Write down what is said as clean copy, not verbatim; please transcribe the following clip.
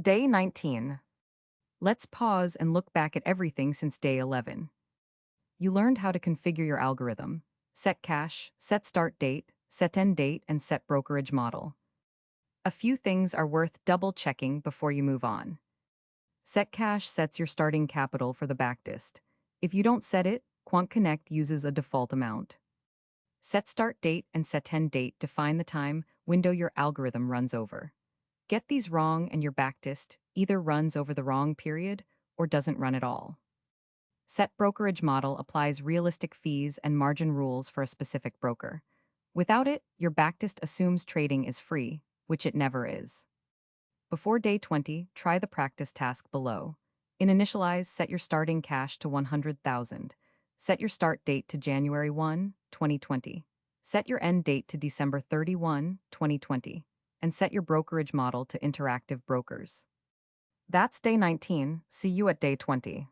Day 19. Let's pause and look back at everything since day 11. You learned how to configure your algorithm, set cache, set start date, set end date, and set brokerage model. A few things are worth double checking before you move on. Set cache sets your starting capital for the backtest. If you don't set it, QuantConnect uses a default amount. Set start date and set end date define the time window your algorithm runs over. Get these wrong and your backtest either runs over the wrong period or doesn't run at all. Set brokerage model applies realistic fees and margin rules for a specific broker. Without it, your backtest assumes trading is free, which it never is. Before day 20, try the practice task below. In Initialize, set your starting cash to 100,000. Set your start date to January 1, 2020. Set your end date to December 31, 2020. And set your brokerage model to interactive brokers. That's day 19. See you at day 20.